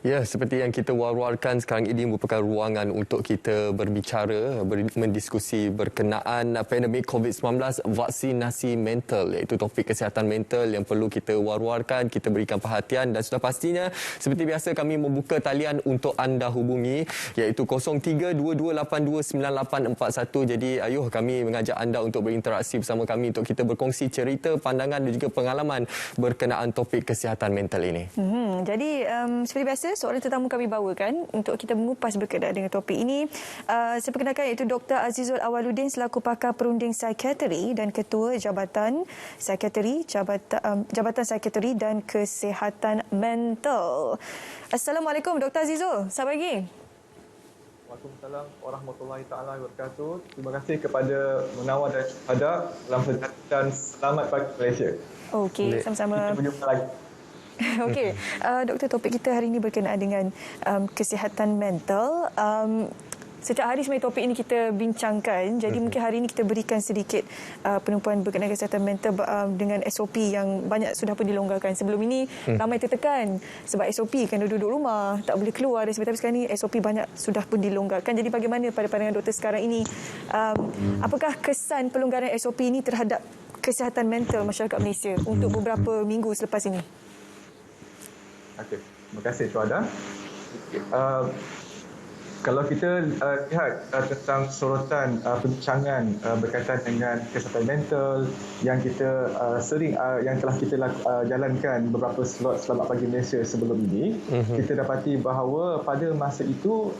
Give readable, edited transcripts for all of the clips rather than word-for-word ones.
Ya, seperti yang kita war-warkan sekarang ini merupakan ruangan untuk kita berbicara, mendiskusi berkenaan pandemik COVID-19, vaksinasi mental, iaitu topik kesihatan mental yang perlu kita war-warkan, kita berikan perhatian dan sudah pastinya seperti biasa kami membuka talian untuk anda hubungi iaitu 0322829841. Jadi ayuh kami mengajak anda untuk berinteraksi bersama kami untuk kita berkongsi cerita, pandangan dan juga pengalaman berkenaan topik kesihatan mental ini. Jadi seperti biasa soalan tetamu kami bawakan untuk kita mengupas berkenaan dengan topik ini. Saya perkenalkan iaitu Dr. Azizul Awaluddin selaku pakar perunding psikiatri dan ketua Jabatan Psikiatri Jabatan Psikiatri dan Kesihatan Mental. Assalamualaikum Dr. Azizul. Selamat pagi. Waalaikumsalam warahmatullahi taala wabarakatuh. Terima kasih kepada Munawar dan Syuhada dan selamat pagi Malaysia. Okey, sama-sama. Kita berjumpa lagi. Okey, Doktor, topik kita hari ini berkenaan dengan kesihatan mental. Setiap hari sebenarnya topik ini kita bincangkan. Jadi mungkin hari ini kita berikan sedikit penumpuan berkenaan kesihatan mental dengan SOP yang banyak sudah pun dilonggarkan. Sebelum ini ramai tertekan sebab SOP kan duduk rumah, tak boleh keluar dan sebagainya. Tapi sekarang ini SOP banyak sudah pun dilonggarkan. Jadi bagaimana pada pandangan doktor sekarang ini, apakah kesan pelonggaran SOP ini terhadap kesihatan mental masyarakat Malaysia untuk beberapa minggu selepas ini? Okey, terima kasih Syuhada. Kalau kita lihat tentang sorotan perbincangan berkaitan dengan kesihatan mental yang kita yang telah kita jalankan beberapa slot Selamat Pagi Malaysia sebelum ini, kita dapati bahawa pada masa itu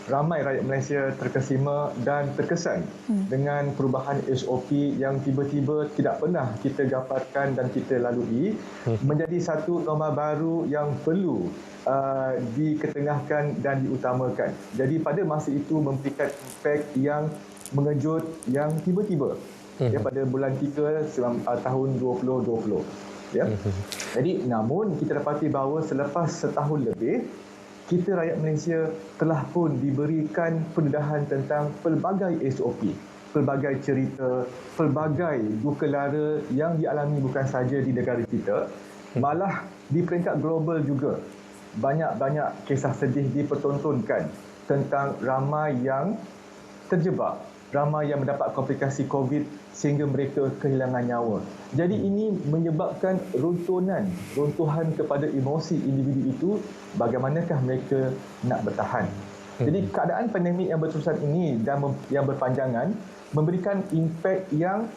ramai rakyat Malaysia terkesima dan terkesan dengan perubahan SOP yang tiba-tiba tidak pernah kita dapatkan dan kita lalui menjadi satu norma baru yang perlu diketengahkan dan diutamakan. Jadi pada masa itu memberikan impak yang mengejut yang tiba-tiba pada bulan 3 tahun 2020. Ya. Jadi namun kita dapati bahawa selepas setahun lebih kita rakyat Malaysia telah pun diberikan pendedahan tentang pelbagai SOP, pelbagai cerita, pelbagai duka lara yang dialami bukan saja di negara kita, malah di peringkat global juga. Banyak-banyak kisah sedih dipertontonkan tentang ramai yang terjebak, ramai yang mendapat komplikasi COVID sehingga mereka kehilangan nyawa. Jadi ini menyebabkan runtuhan kepada emosi individu itu, bagaimanakah mereka nak bertahan. Jadi keadaan pandemik yang berterusan ini dan yang berpanjangan memberikan impak yang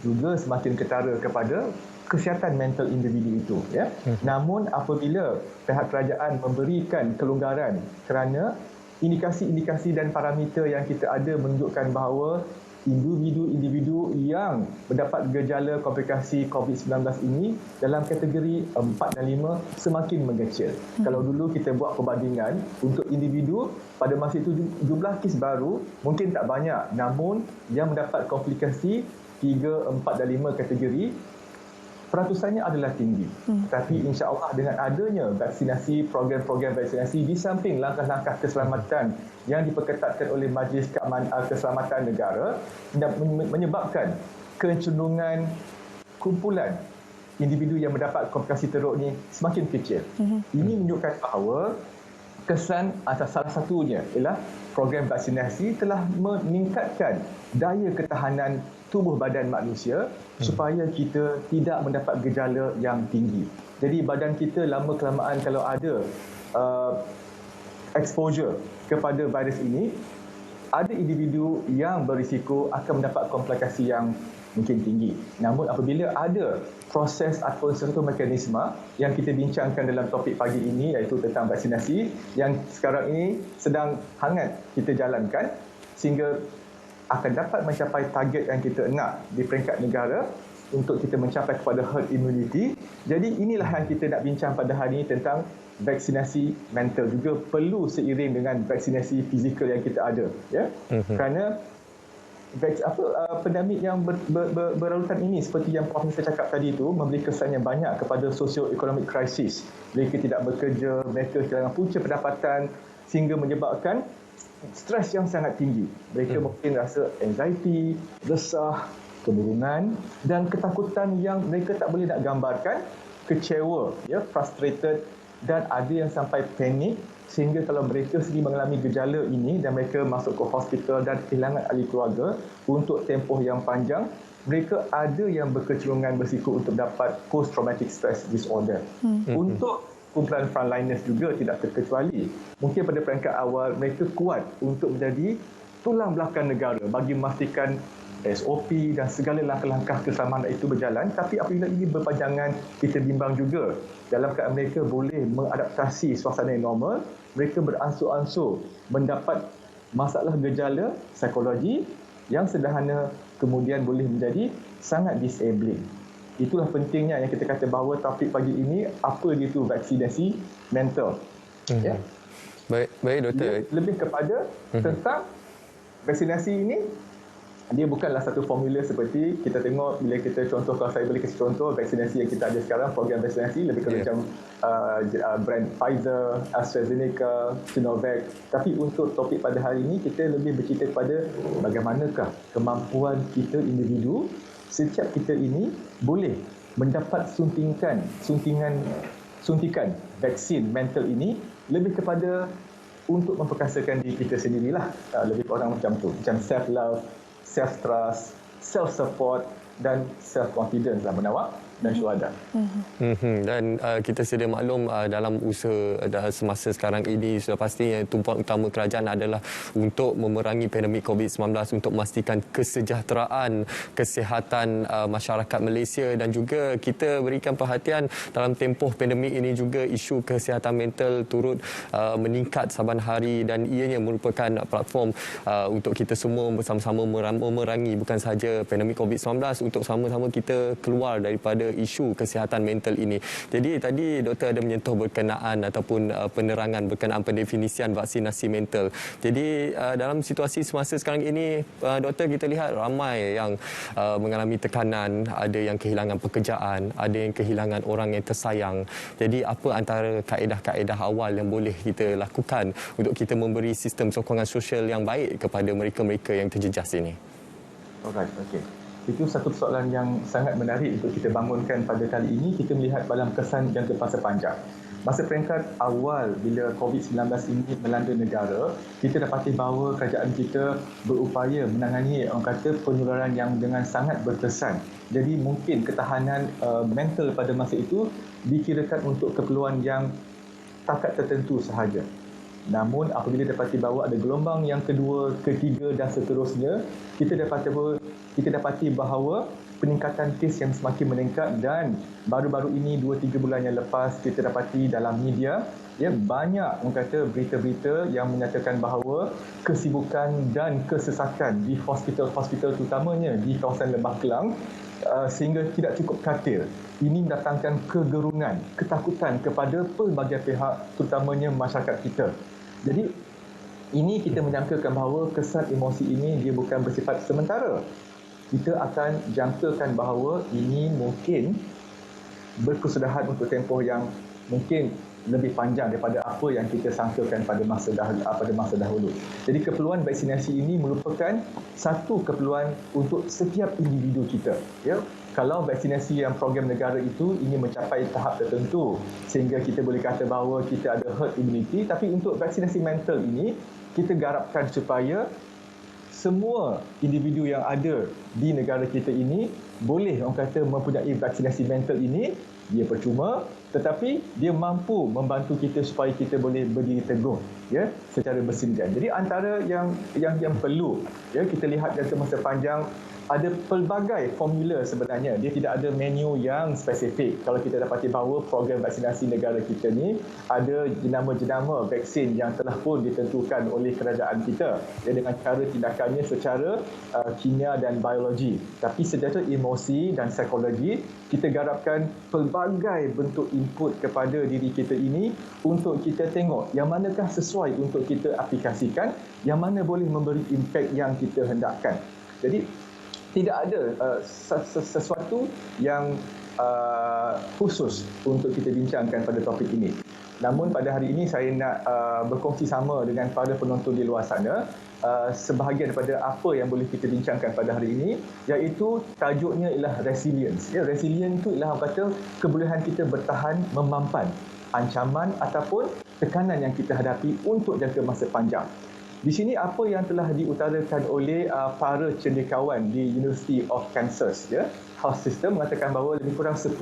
juga semakin ketara kepada kesihatan mental individu itu. Ya. Namun apabila pihak kerajaan memberikan kelonggaran kerana indikasi-indikasi dan parameter yang kita ada menunjukkan bahawa individu-individu yang mendapat gejala komplikasi COVID-19 ini dalam kategori 4 dan 5 semakin mengecil. Kalau dulu kita buat perbandingan untuk individu, pada masa itu jumlah kes baru mungkin tak banyak, namun yang mendapat komplikasi 3, 4 dan 5 kategori peratusannya adalah tinggi. Tapi insya-Allah dengan adanya vaksinasi, program-program vaksinasi di samping langkah-langkah keselamatan yang diperketatkan oleh Majlis Keselamatan Negara dan menyebabkan kecenderungan kumpulan individu yang mendapat komplikasi teruk ini semakin kecil. Ini menunjukkan bahawa kesan atas salah satunya ialah program vaksinasi telah meningkatkan daya ketahanan tubuh badan manusia supaya kita tidak mendapat gejala yang tinggi. Jadi badan kita lama kelamaan kalau ada exposure kepada virus ini, ada individu yang berisiko akan mendapat komplikasi yang mungkin tinggi. Namun apabila ada proses atau satu mekanisme yang kita bincangkan dalam topik pagi ini iaitu tentang vaksinasi yang sekarang ini sedang hangat kita jalankan sehingga akan dapat mencapai target yang kita nak di peringkat negara untuk kita mencapai kepada herd immunity. Jadi inilah yang kita nak bincang pada hari ini tentang vaksinasi mental juga perlu seiring dengan vaksinasi fizikal yang kita ada. Ya? Kerana pandemik yang berlarutan ini seperti yang Profesor cakap tadi itu memberi kesan yang banyak kepada socio-economic crisis. Mereka tidak bekerja, mereka kehilangan punca pendapatan sehingga menyebabkan stres yang sangat tinggi. Mereka mungkin rasa anxiety, resah, kemurungan dan ketakutan yang mereka tak boleh nak gambarkan, kecewa, ya, frustrated dan ada yang sampai panik sehingga kalau mereka sendiri mengalami gejala ini dan mereka masuk ke hospital dan kehilangan ahli keluarga untuk tempoh yang panjang, mereka ada yang berkecenderungan berisiko untuk dapat post-traumatic stress disorder. Untuk kumpulan frontliners juga tidak terkecuali. Mungkin pada peringkat awal mereka kuat untuk menjadi tulang belakang negara bagi memastikan SOP dan segala langkah-langkah keselamatan itu berjalan, tapi apabila ini berpanjangan, kita bimbang juga. Dalam keadaan mereka boleh mengadaptasi suasana yang normal, mereka beransur-ansur mendapat masalah gejala psikologi yang sederhana kemudian boleh menjadi sangat disabling. Itulah pentingnya yang kita kata bahawa topik pagi ini, apa itu vaksinasi mental. Ya. Baik doktor. Dia lebih kepada tentang vaksinasi ini, dia bukanlah satu formula seperti kita tengok bila kita contoh, kalau saya boleh kasih contoh vaksinasi yang kita ada sekarang, program vaksinasi lebih macam brand Pfizer, AstraZeneca, Sinovac. Tapi untuk topik pada hari ini, kita lebih bercerita kepada bagaimanakah kemampuan kita individu, setiap kita ini boleh mendapat suntikan vaksin mental ini, lebih kepada untuk memperkasakan diri kita sendirilah. Lebih orang macam tu, macam self-love, self-trust, self-support dan self-confidence lah menawak dan syuhada. Dan kita sedia maklum dalam usaha semasa sekarang ini sudah pastinya tumpuan utama kerajaan adalah untuk memerangi pandemik COVID-19, untuk memastikan kesejahteraan kesihatan masyarakat Malaysia, dan juga kita berikan perhatian dalam tempoh pandemik ini juga isu kesihatan mental turut meningkat saban hari, dan ianya merupakan platform untuk kita semua bersama-sama memerangi bukan sahaja pandemik COVID-19, untuk sama-sama kita keluar daripada isu kesihatan mental ini. Jadi tadi doktor ada menyentuh berkenaan ataupun penerangan berkenaan pendefinisian vaksinasi mental. Jadi dalam situasi semasa sekarang ini, doktor, kita lihat ramai yang mengalami tekanan, ada yang kehilangan pekerjaan, ada yang kehilangan orang yang tersayang. Jadi apa antara kaedah-kaedah awal yang boleh kita lakukan untuk kita memberi sistem sokongan sosial yang baik kepada mereka-mereka yang terjejas ini? Alright, okey. Itu satu persoalan yang sangat menarik untuk kita bangunkan pada kali ini. Kita melihat dalam kesan jangka masa panjang. Masa peringkat awal bila COVID-19 ini melanda negara, kita dapati bahawa kerajaan kita berupaya menangani orang kata penularan yang dengan sangat berkesan. Jadi mungkin ketahanan mental pada masa itu dikirakan untuk keperluan yang takat tertentu sahaja. Namun apabila dapati bahawa ada gelombang yang kedua, ketiga dan seterusnya, kita dapati bahawa peningkatan kes yang semakin meningkat, dan baru-baru ini 2-3 bulan yang lepas kita dapati dalam media banyak orang kata berita-berita yang menyatakan bahawa kesibukan dan kesesakan di hospital-hospital terutamanya di kawasan Lembah Kelang sehingga tidak cukup katil. Ini mendatangkan kegerungan, ketakutan kepada pelbagai pihak, terutamanya masyarakat kita. Jadi ini kita menyangkakan bahawa kesan emosi ini dia bukan bersifat sementara. Kita akan jangkakan bahawa ini mungkin berkesudahan untuk tempoh yang mungkin lebih panjang daripada apa yang kita sangkakan pada masa dahulu. Jadi keperluan vaksinasi ini merupakan satu keperluan untuk setiap individu kita. Ya, kalau vaksinasi yang program negara itu ingin mencapai tahap tertentu sehingga kita boleh kata bahawa kita ada herd immunity, tapi untuk vaksinasi mental ini kita garapkan supaya semua individu yang ada di negara kita ini boleh orang kata mempunyai vaksinasi mental ini. Dia percuma, tetapi dia mampu membantu kita supaya kita boleh berdiri teguh secara bersendirian. Jadi antara yang perlu kita lihat dari masa panjang, ada pelbagai formula sebenarnya. Dia tidak ada menu yang spesifik. Kalau kita dapati bahawa program vaksinasi negara kita ni ada jenama-jenama vaksin yang telah pun ditentukan oleh kerajaan kita dengan cara tindakannya secara kimia dan biologi. Tapi secara emosi dan psikologi, kita garapkan pelbagai bentuk input kepada diri kita ini untuk kita tengok yang manakah sesuai untuk kita aplikasikan, yang mana boleh memberi impak yang kita hendakkan. Jadi tidak ada sesuatu yang khusus untuk kita bincangkan pada topik ini. Namun pada hari ini saya nak berkongsi sama dengan para penonton di luar sana sebahagian daripada apa yang boleh kita bincangkan pada hari ini, iaitu tajuknya ialah resilience. Resilience itu ialah kata kebolehan kita bertahan memampan ancaman ataupun tekanan yang kita hadapi untuk jangka masa panjang. Di sini apa yang telah diutarakan oleh para cendekiawan di University of Kansas, Health System mengatakan bahawa lebih kurang 10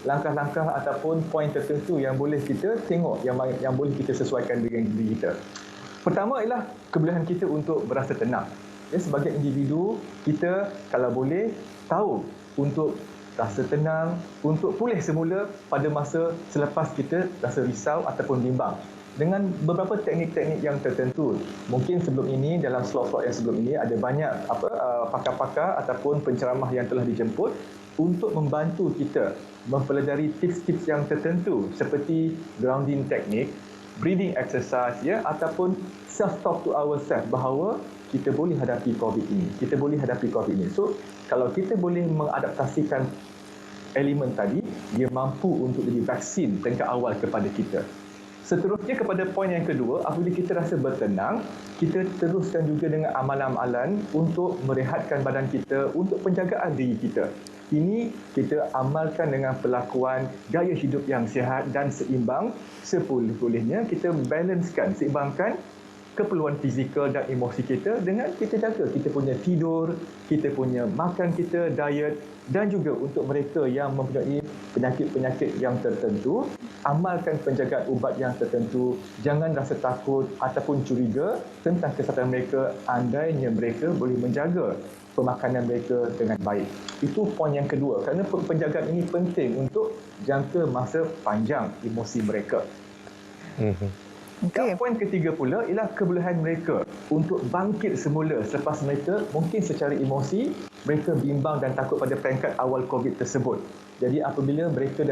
langkah-langkah ataupun poin tertentu yang boleh kita tengok, yang boleh kita sesuaikan dengan diri kita. Pertama ialah kebolehan kita untuk berasa tenang. Sebagai individu, kita kalau boleh tahu untuk rasa tenang, untuk pulih semula pada masa selepas kita rasa risau ataupun bimbang. Dengan beberapa teknik-teknik yang tertentu. Mungkin sebelum ini, dalam slot-slot yang sebelum ini, ada banyak pakar-pakar ataupun penceramah yang telah dijemput untuk membantu kita mempelajari tips-tips yang tertentu seperti grounding teknik, breathing exercise, ataupun self-talk to ourselves bahawa kita boleh hadapi COVID ini. Kita boleh hadapi COVID ini. So, kalau kita boleh mengadaptasikan elemen tadi, dia mampu untuk jadi vaksin tingkat awal kepada kita. Seterusnya kepada poin yang kedua, apabila kita rasa bertenang, kita teruskan juga dengan amalan-amalan untuk merehatkan badan kita, untuk penjagaan diri kita. Ini kita amalkan dengan pelakuan gaya hidup yang sihat dan seimbang. Sepoleh-polehnya kita balancekan, seimbangkan keperluan fizikal dan emosi kita dengan kita jaga kita punya tidur, kita punya makan kita, diet, dan juga untuk mereka yang mempunyai penyakit-penyakit yang tertentu, amalkan penjagaan ubat yang tertentu. Jangan rasa takut ataupun curiga tentang kesihatan mereka, andainya mereka boleh menjaga pemakanan mereka dengan baik. Itu poin yang kedua, kerana penjagaan ini penting untuk jangka masa panjang emosi mereka. Okay. Poin ketiga pula ialah kebolehan mereka untuk bangkit semula selepas mereka mungkin secara emosi mereka bimbang dan takut pada peringkat awal COVID tersebut. Jadi apabila mereka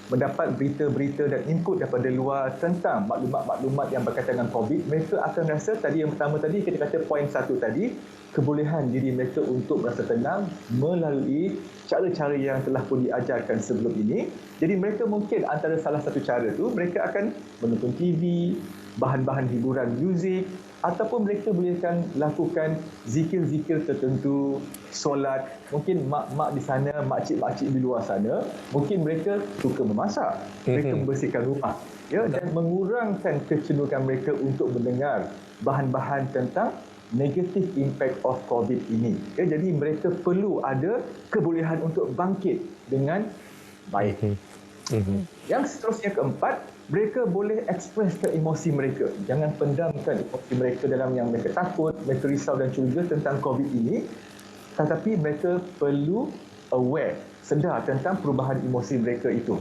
mendapat berita-berita dan input daripada luar tentang maklumat-maklumat yang berkaitan dengan COVID, mereka akan rasa yang pertama tadi kita kata poin 1 tadi, kebolehan diri mereka untuk berasa tenang melalui cara-cara yang telah pun diajarkan sebelum ini. Jadi mereka mungkin antara salah satu cara tu mereka akan menonton TV, bahan-bahan hiburan muzik, ataupun mereka boleh lakukan zikir-zikir tertentu, solat. Mungkin mak-mak di sana, makcik-makcik di luar sana, mungkin mereka suka memasak, mereka membersihkan rumah, dan mengurangkan kecenderungan mereka untuk mendengar bahan-bahan tentang negative impact of COVID ini. Jadi mereka perlu ada kebolehan untuk bangkit dengan baik. Yang seterusnya keempat, mereka boleh ekspreskan emosi mereka. Jangan pendamkan emosi mereka dalam yang mereka takut, mereka risau dan curiga tentang COVID ini. Tetapi mereka perlu aware, sedar tentang perubahan emosi mereka itu.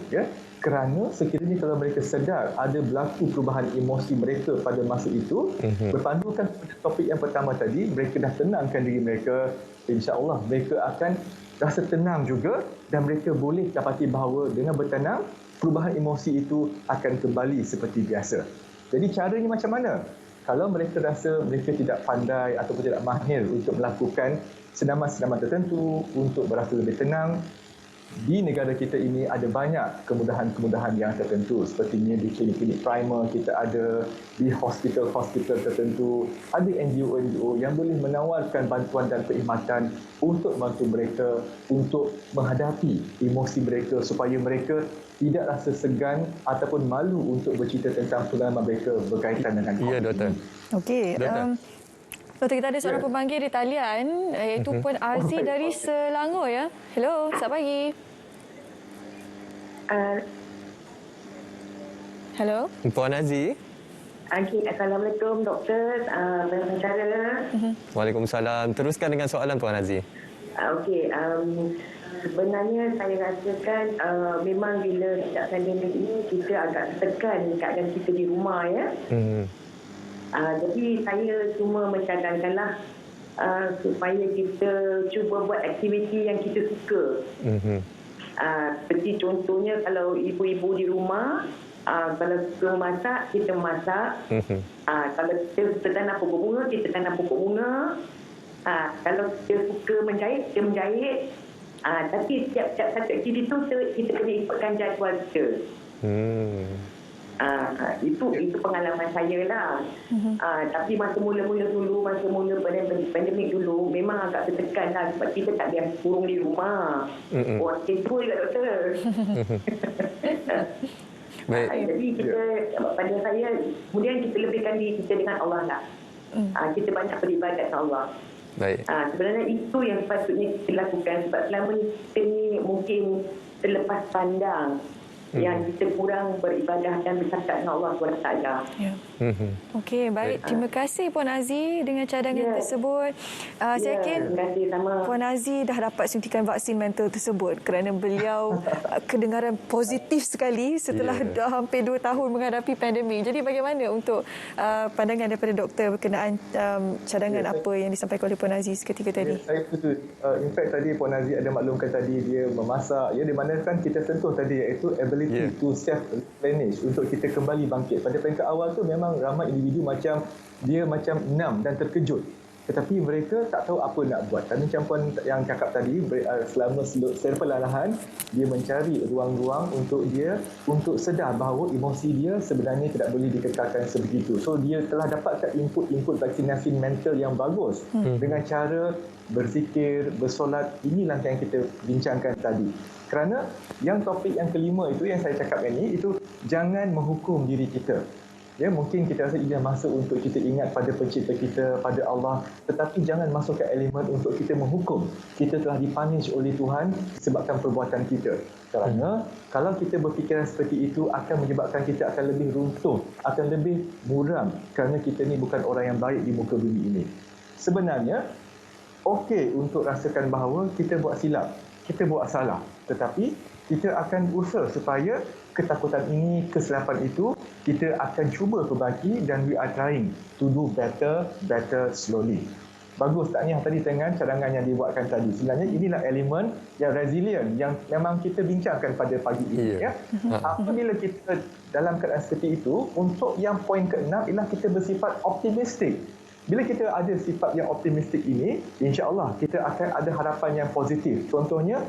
Kerana sekiranya kalau mereka sedar ada berlaku perubahan emosi mereka pada masa itu, berpandukan pada topik yang pertama tadi, mereka dah tenangkan diri mereka, insya-Allah mereka akan rasa tenang juga dan mereka boleh dapati bahawa dengan bertenang, perubahan emosi itu akan kembali seperti biasa. Jadi caranya macam mana? Kalau mereka rasa mereka tidak pandai ataupun tidak mahir untuk melakukan senaman-senaman tertentu untuk berasa lebih tenang, di negara kita ini ada banyak kemudahan-kemudahan yang tertentu. Sepertinya di klinik-klinik primer kita ada, di hospital-hospital tertentu, ada NGO-NGO yang boleh menawarkan bantuan dan perkhidmatan untuk membantu mereka untuk menghadapi emosi mereka supaya mereka tidak rasa segan ataupun malu untuk bercerita tentang pengalaman mereka berkaitan dengan COVID. Ya, Doktor. Okey. Doktor, kita ada seorang pemanggil di talian iaitu Puan Arzi dari Selangor ya. Hello, selamat pagi. Hello. Puan Arzi. Okay, Assalamualaikum Doktor. Bagaimana cara? Waalaikumsalam. Teruskan dengan soalan Puan Arzi. Okey, sebenarnya saya rasakan memang bila sejak pandemik ini kita agak tertekan keadaan kita di rumah ya. Jadi saya cuma mencadangkanlah supaya kita cuba buat aktiviti yang kita suka. Seperti contohnya kalau ibu-ibu di rumah, kalau suka masak, kita masak. Kalau kita tanam pokok bunga, kita tanam pokok bunga. Kalau kita suka menjahit, kita menjahit. Tapi setiap satu aktiviti itu kita kena ikutkan jadual kita. Itu pengalaman saya lah. Tapi masa mula-mula dulu, masa mula pandemik dulu, memang agak tertekan lah sebab kita tak biasa kurung di rumah. Orang kepo juga, Doktor. Baik. Jadi kita, pada saya, kemudian kita lebihkan diri kita dengan Allah lah. Kita banyak beribadat dengan Allah. Baik. Sebenarnya itu yang sepatutnya kita lakukan, sebab selama ni kita ni mungkin terlepas pandang yang kita kurang beribadah dan bercakap dengan Allah SWT. Ya. Okey, baik. Terima kasih Puan Aziz dengan cadangan tersebut. Saya yakin terima kasih sama. Puan Aziz dah dapat suntikan vaksin mental tersebut kerana beliau kedengaran positif sekali setelah dah hampir 2 tahun menghadapi pandemik. Jadi bagaimana untuk pandangan daripada doktor berkenaan cadangan apa yang disampaikan oleh Puan Aziz ketika tadi? Saya setuju. In fact tadi Puan Aziz ada maklumkan tadi dia memasak, di mana kan kita sentuh tadi iaitu ability to self-replenish, untuk kita kembali bangkit. Pada peringkat awal tu memang ramai individu macam enam dan terkejut. Tetapi mereka tak tahu apa nak buat. Dan macam Puan yang cakap tadi, selama perlahan dia mencari ruang-ruang untuk sedar bahawa emosi dia sebenarnya tidak boleh dikekalkan sebegitu. So dia telah dapatkan input vaksinasi mental yang bagus dengan cara berzikir, bersolat. Inilah yang kita bincangkan tadi. Kerana yang topik yang kelima itu yang saya cakap ini, itu jangan menghukum diri kita. Ya, mungkin kita rasa ini masa untuk kita ingat pada pencipta kita, pada Allah, tetapi jangan masukkan elemen untuk kita menghukum. Kita telah dipunish oleh Tuhan disebabkan perbuatan kita. Kerana kalau kita berfikiran seperti itu akan menyebabkan kita akan lebih runtuh, akan lebih muram, kerana kita ni bukan orang yang baik di muka bumi ini. Sebenarnya okey untuk rasakan bahawa kita buat silap, kita buat salah, tetapi kita akan berusaha supaya ketakutan ini, kesilapan itu, kita akan cuba perbaiki, dan we are trying to do better slowly. Bagus tak ni tadi dengan cadangan yang dibuatkan tadi. Sebenarnya inilah elemen yang resilient yang memang kita bincangkan pada pagi ini. Ya. Apabila kita dalam keadaan seperti itu, untuk yang poin ke-6 ialah kita bersifat optimistik. Bila kita ada sifat yang optimistik ini, insya-Allah kita akan ada harapan yang positif. Contohnya,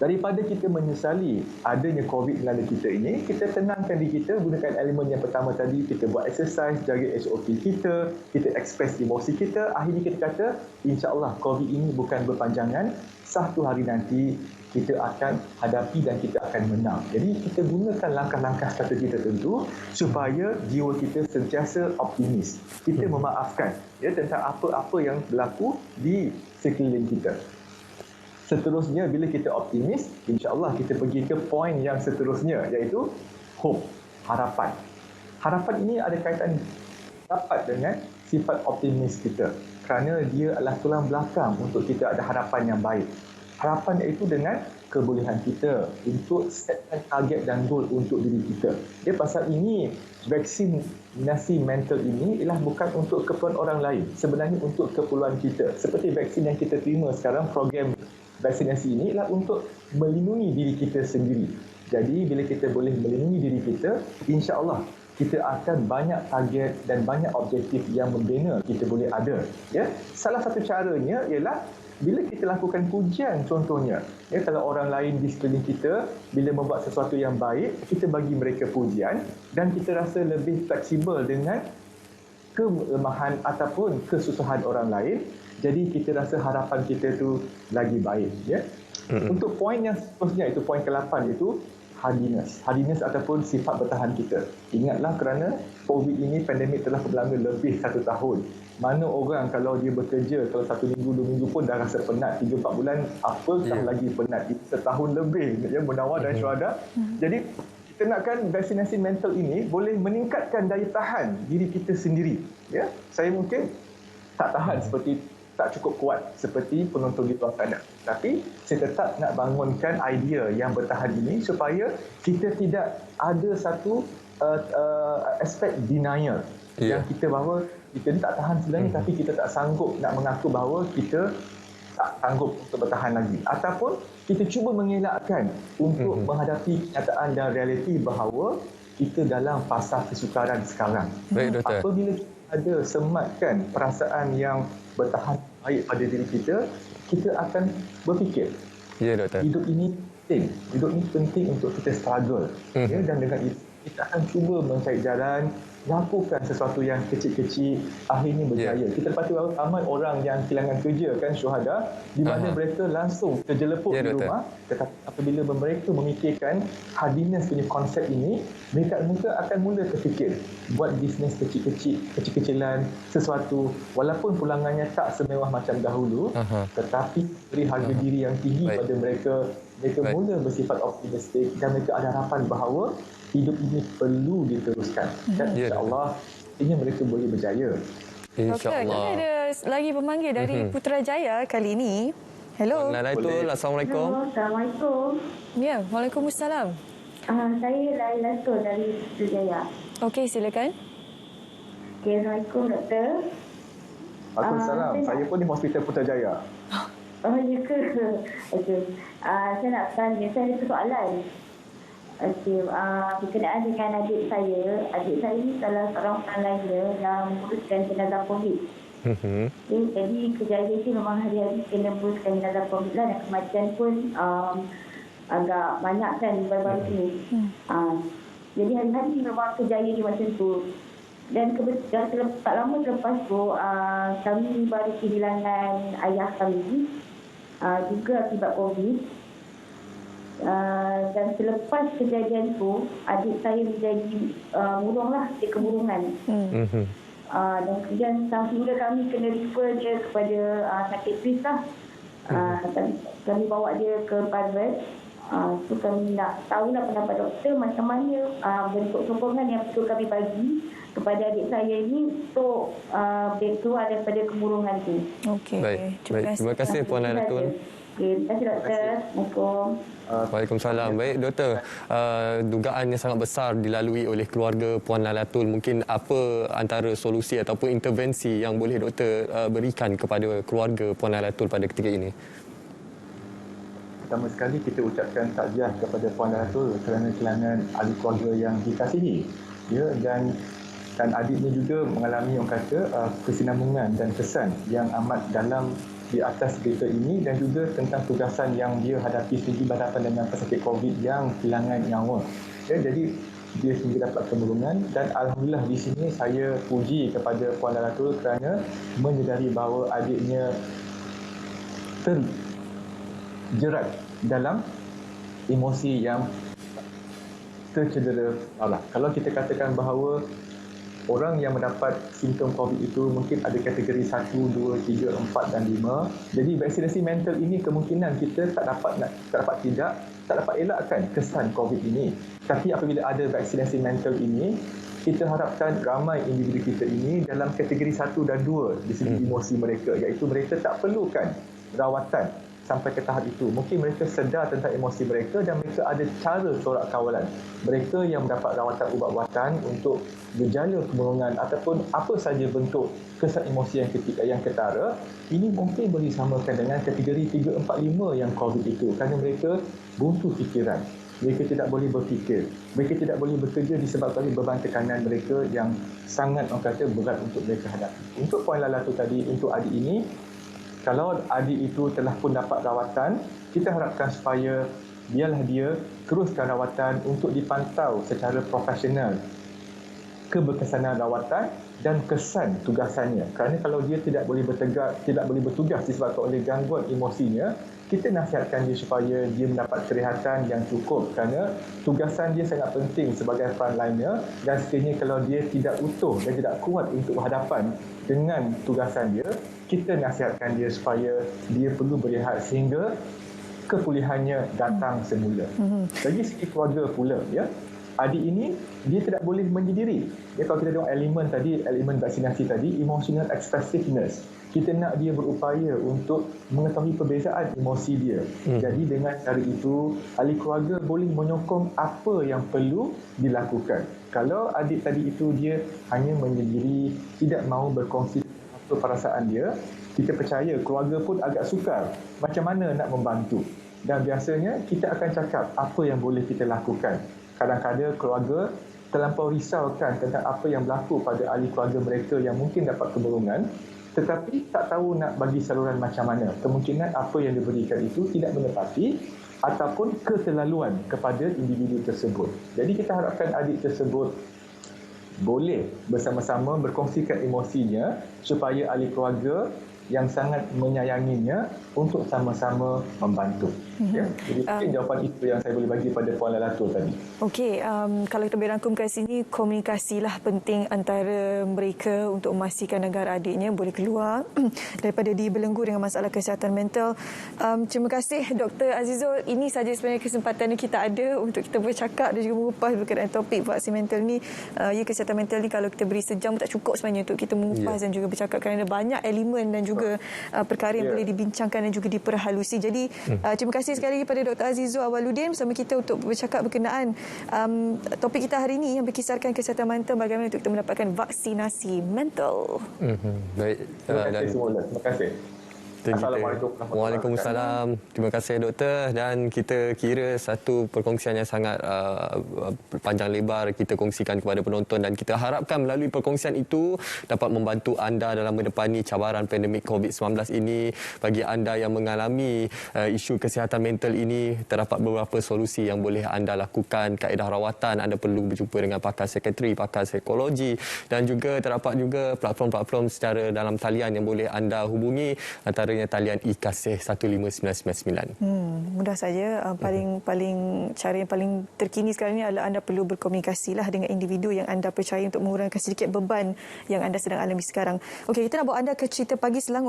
daripada kita menyesali adanya COVID melanda kita ini, kita tenangkan diri kita, gunakan elemen yang pertama tadi, kita buat exercise, jaga SOP kita express emosi kita, akhirnya kita kata, insya-Allah COVID ini bukan berpanjangan, satu hari nanti kita akan hadapi dan kita akan menang. Jadi kita gunakan langkah-langkah strategi tertentu supaya jiwa kita sentiasa optimis. Kita memaafkan tentang apa-apa yang berlaku di sekeliling kita. Seterusnya, bila kita optimis, insya-Allah kita pergi ke poin yang seterusnya, iaitu hope, harapan. Harapan ini ada kaitan rapat dengan sifat optimis kita, kerana dia adalah tulang belakang untuk kita ada harapan yang baik. Harapan iaitu dengan kebolehan kita untuk setkan target dan goal untuk diri kita. Pasal ini, vaksinasi mental ini ialah bukan untuk keperluan orang lain, sebenarnya untuk keperluan kita. Seperti vaksin yang kita terima sekarang, program vaksinasi ini ialah untuk melindungi diri kita sendiri. Jadi bila kita boleh melindungi diri kita, insya-Allah kita akan banyak target dan banyak objektif yang membina kita boleh ada. Salah satu caranya ialah bila kita lakukan pujian, contohnya, kalau orang lain di sekeliling kita bila membuat sesuatu yang baik, kita bagi mereka pujian dan kita rasa lebih fleksibel dengan kelemahan ataupun kesusahan orang lain. Jadi kita rasa harapan kita tu lagi baik. Untuk poin yang seterusnya, itu poin ke-8, itu hardiness ataupun sifat bertahan kita. Ingatlah, kerana COVID ini, pandemik telah berlangsung lebih 1 tahun. Mana orang kalau dia bekerja, kalau 1 minggu, 2 minggu pun dah rasa penat, 3-4 bulan, apakah lagi penat? Itu setahun lebih, Munawar dan Syuhada. Jadi kita nakkan vaksinasi mental ini boleh meningkatkan daya tahan diri kita sendiri. Saya mungkin tak tahan tak cukup kuat seperti penonton di luar sana. Tapi saya tetap nak bangunkan idea yang bertahan ini supaya kita tidak ada satu aspek denial yang kita bahawa kita ni tak tahan sebenarnya, tapi kita tak sanggup nak mengaku bahawa kita tak sanggup untuk bertahan lagi. Ataupun kita cuba mengelakkan untuk menghadapi kenyataan dan realiti bahawa kita dalam fasa kesukaran sekarang. Baik, Doktor. Apabila kita ada sematkan perasaan yang bertahan baik pada diri kita, kita akan berfikir, Doktor. Hidup ini penting untuk kita struggle. Dan dengan itu kita akan cuba mencari jalan lakukan sesuatu yang kecil-kecil, akhirnya berjaya. Kita dapati ramai orang yang kehilangan kerja kan, syuhada, di mana mereka langsung terjelepuk di rumah, tetapi apabila mereka memikirkan happiness punya konsep ini, mereka akan mula terfikir buat bisnes kecil-kecilan sesuatu, walaupun pulangannya tak semewah macam dahulu, tetapi beri harga diri yang tinggi pada mereka mula bersifat optimistik dan mereka ada harapan bahawa hidup ini perlu diteruskan. Dan insya-Allah ini mereka boleh berjaya. InsyaAllah. Kami ada lagi pemanggil dari Putrajaya kali ini. Hello. Assalamualaikum. Assalamualaikum. Assalamualaikum. Ya, Waalaikumsalam. Saya Laila Tul dari Putrajaya. Okey, silakan. Assalamualaikum, doktor. Waalaikumsalam. Saya pun di Hospital Putrajaya. Oh, ya ke? Okey. Saya nak tanya, saya ada soalan. Okey, berkenaan dengan adik saya. Adik saya ni salah seorang lainnya yang menguruskan jenazah COVID. Okay, jadi kejayaan dia memang hari-hari kena menguruskan jenazah COVID lah, dan kematian pun agak banyak kan baru-baru ni. Jadi hari-hari memang kejayaan dia macam tu. Dan tak lama selepas tu, kami baru kehilangan ayah kami juga akibat COVID. Dan selepas kejadian tu, adik saya menjadi murunglah, dia kemurungan. Dan kemudian sehingga kami kena refer dia kepada psikiatris lah. Kami bawa dia ke private. So kami nak tahulah pendapat doktor macam mana bentuk sokongan yang perlu kami bagi kepada adik saya ini untuk keluar daripada kemurungan tu. Okey. Terima kasih Puan Lailatul. Terima kasih doktor. Assalamualaikum. Waalaikumsalam. Baik doktor, dugaan yang sangat besar dilalui oleh keluarga Puan Lailatul. Mungkin apa antara solusi ataupun intervensi yang boleh doktor berikan kepada keluarga Puan Lailatul pada ketika ini? Pertama sekali kita ucapkan takziah kepada Puan Lailatul kerana kehilangan ahli keluarga yang dikasihi. Ya, dan adiknya juga mengalami orang kata kesinambungan dan kesan yang amat dalam di atas berita ini, dan juga tentang tugasan yang dia hadapi sendiri berhadapan dengan pesakit COVID yang kehilangan nyawa. Ya, jadi dia sendiri dapat kemurungan, dan alhamdulillah di sini saya puji kepada Puan Lailatul kerana menyedari bahawa adiknya terjerat dalam emosi yang tercedera. Kalau kita katakan bahawa orang yang mendapat simptom COVID itu mungkin ada kategori 1, 2, 3, 4 dan 5. Jadi vaksinasi mental ini kemungkinan kita tak dapat elakkan kesan COVID ini. Tapi apabila ada vaksinasi mental ini, kita harapkan ramai individu kita ini dalam kategori 1 dan 2 di segi emosi mereka, iaitu mereka tak perlukan rawatan sampai ke tahap itu. Mungkin mereka sedar tentang emosi mereka dan mereka ada cara corak kawalan. Mereka yang mendapat rawatan ubat-ubatan untuk gejala kemurungan ataupun apa saja bentuk kesan emosi yang ketara, ini mungkin boleh disamakan dengan kategori 3, 4, 5 yang COVID itu, kerana mereka buntu fikiran. Mereka tidak boleh berfikir. Mereka tidak boleh bekerja disebabkan beban tekanan mereka yang sangat orang kata berat untuk mereka hadapi. Untuk Puan Lailatul tadi, untuk adik ini, kalau adik itu telah pun dapat rawatan, kita harapkan supaya biarlah dia teruskan rawatan untuk dipantau secara profesional keberkesanan rawatan dan kesan tugasannya. Kerana kalau dia tidak boleh bertugas disebabkan oleh gangguan emosinya, kita nasihatkan dia supaya dia mendapat kerehatan yang cukup, kerana tugasan dia sangat penting sebagai frontliner, dan sekiranya kalau dia tidak utuh dan tidak kuat untuk berhadapan dengan tugasan dia, kita nasihatkan dia supaya dia perlu berehat sehingga kepulihannya datang semula. Bagi segi keluarga pula, ya, adik ini dia tidak boleh menyendiri. Ya, kalau kita tengok elemen vaksinasi tadi, emotional expressiveness. Kita nak dia berupaya untuk mengetahui perbezaan emosi dia. Jadi dengan cara itu, ahli keluarga boleh menyokong apa yang perlu dilakukan. Kalau adik tadi itu dia hanya menyendiri, tidak mahu berkongsi apa perasaan dia, kita percaya keluarga pun agak sukar macam mana nak membantu. Dan biasanya kita akan cakap apa yang boleh kita lakukan. Kadang-kadang keluarga terlampau risaukan tentang apa yang berlaku pada ahli keluarga mereka yang mungkin dapat kemurungan, tetapi tak tahu nak bagi saluran macam mana. Kemungkinan apa yang diberikan itu tidak menepati ataupun keterlaluan kepada individu tersebut. Jadi kita harapkan adik tersebut boleh bersama-sama berkongsikan emosinya supaya ahli keluarga yang sangat menyayanginya untuk sama-sama membantu. Ya. Jadi mungkin jawapan itu yang saya boleh bagi pada Puan Lalatul tadi. Okey, kalau kita boleh rangkumkan sini, komunikasilah penting antara mereka untuk memastikan agar adiknya boleh keluar daripada dibelenggu dengan masalah kesihatan mental. Terima kasih Dr. Azizul. Ini saja sebenarnya kesempatan yang kita ada untuk kita bercakap dan juga mengupas berkenaan topik vaksin mental ni. Kesihatan mental ni kalau kita beri sejam tak cukup sebenarnya untuk kita mengupas dan juga bercakap kerana banyak elemen dan juga perkara yang boleh dibincangkan dan juga diperhalusi. Jadi terima kasih sekali lagi pada Dr. Azizul Awaluddin bersama kita untuk bercakap berkenaan topik kita hari ini yang berkisarkan kesihatan mental, bagaimana untuk kita mendapatkan vaksinasi mental. Baik. Terima kasih semua. Terima kasih. Assalamualaikum. Waalaikumsalam. Terima kasih doktor, dan kita kira satu perkongsian yang sangat panjang lebar kita kongsikan kepada penonton, dan kita harapkan melalui perkongsian itu dapat membantu anda dalam menepani cabaran pandemik COVID-19 ini. Bagi anda yang mengalami isu kesihatan mental ini, terdapat beberapa solusi yang boleh anda lakukan. Kaedah rawatan, anda perlu berjumpa dengan pakar psikiatri, pakar psikologi, dan juga terdapat juga platform-platform secara dalam talian yang boleh anda hubungi, antaranya talian iKasih 15999. Mudah saja. Paling cara yang paling terkini sekarang ini adalah anda perlu berkomunikasilah dengan individu yang anda percaya untuk mengurangkan sedikit beban yang anda sedang alami sekarang. Okey, kita nak bawa anda ke cerita pagi Selangor.